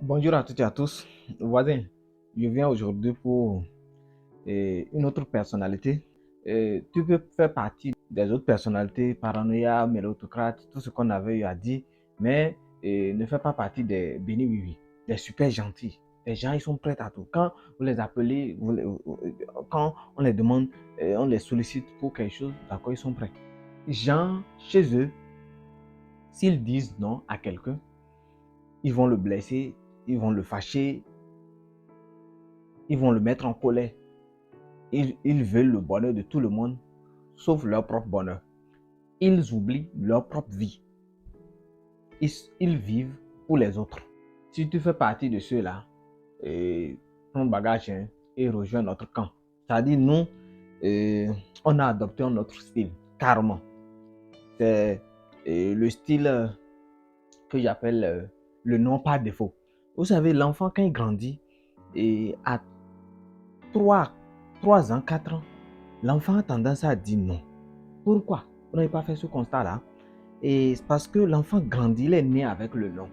Bonjour à toutes et à tous. Voisin, je viens aujourd'hui pour une autre personnalité. Tu peux faire partie des autres personnalités, paranoïa, mélotocrate, tout ce qu'on avait eu à dire, mais ne fais pas partie des bénis oui, des super gentils. Les gens, ils sont prêts à tout. Quand vous les appelez, quand on les demande, on les sollicite pour quelque chose, d'accord, ils sont prêts. Gens, chez eux, s'ils disent non à quelqu'un, ils vont le blesser, ils vont le fâcher, ils vont le mettre en colère. Ils veulent le bonheur de tout le monde, sauf leur propre bonheur. Ils oublient leur propre vie. Ils vivent pour les autres. Si tu fais partie de ceux-là, prends bagage et rejoins notre camp. C'est-à-dire, nous, on a adopté un autre style, carrément. C'est le style que j'appelle le non par défaut. Vous savez, l'enfant, quand il grandit, et à 3 ans, 4 ans, l'enfant a tendance à dire non. Pourquoi vous n'avez pas fait ce constat-là? Et c'est parce que l'enfant grandit, il est né avec le non.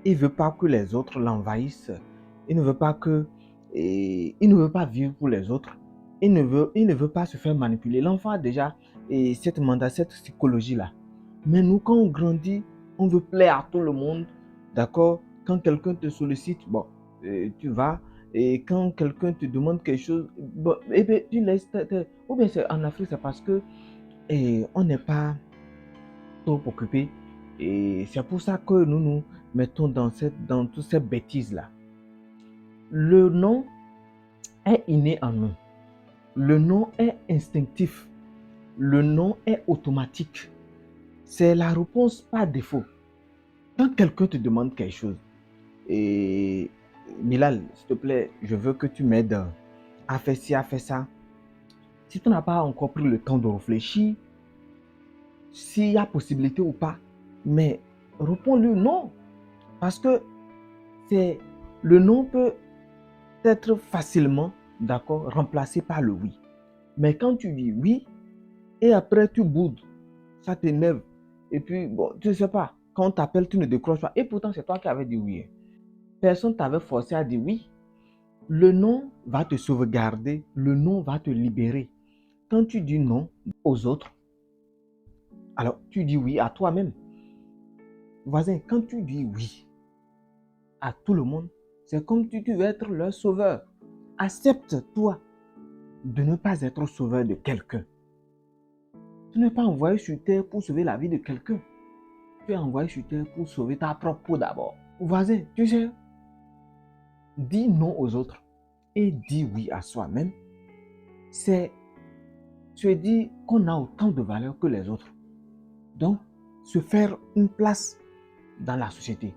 Il ne veut pas que les autres l'envahissent. Il ne veut pas il ne veut pas vivre pour les autres. Il ne veut pas se faire manipuler. L'enfant a déjà cette psychologie-là. Mais nous, quand on grandit, on veut plaire à tout le monde. D'accord? Quand quelqu'un te sollicite, bon, tu vas. Et quand quelqu'un te demande quelque chose, bon, eh bien, tu laisses. Ou bien en Afrique, c'est parce que on n'est pas trop occupé. Et c'est pour ça que nous nous mettons dans toutes ces bêtises-là. Le nom est inné en nous. Le nom est instinctif. Le nom est automatique. C'est la réponse par défaut. Quand quelqu'un te demande quelque chose, et Milal, s'il te plaît, je veux que tu m'aides à faire ci, à faire ça. Si tu n'as pas encore pris le temps de réfléchir, s'il y a possibilité ou pas, mais réponds-lui non. Parce que le non peut être facilement, d'accord, remplacé par le oui. Mais quand tu dis oui, et après tu boudes, ça t'énerve. Et puis, bon, tu ne sais pas, quand on t'appelle, tu ne décroches pas. Et pourtant, c'est toi qui avais dit oui. Personne t'avait forcé à dire oui. Le non va te sauvegarder, le non va te libérer. Quand tu dis non aux autres, alors tu dis oui à toi-même. Voisin, quand tu dis oui à tout le monde, c'est comme si tu veux être leur sauveur. Accepte-toi de ne pas être sauveur de quelqu'un. Tu n'es pas envoyé sur terre pour sauver la vie de quelqu'un. Tu es envoyé sur terre pour sauver ta propre peau d'abord. Voisin, tu sais, dis non aux autres et dis oui à soi-même. C'est se dire qu'on a autant de valeur que les autres. Donc, se faire une place dans la société.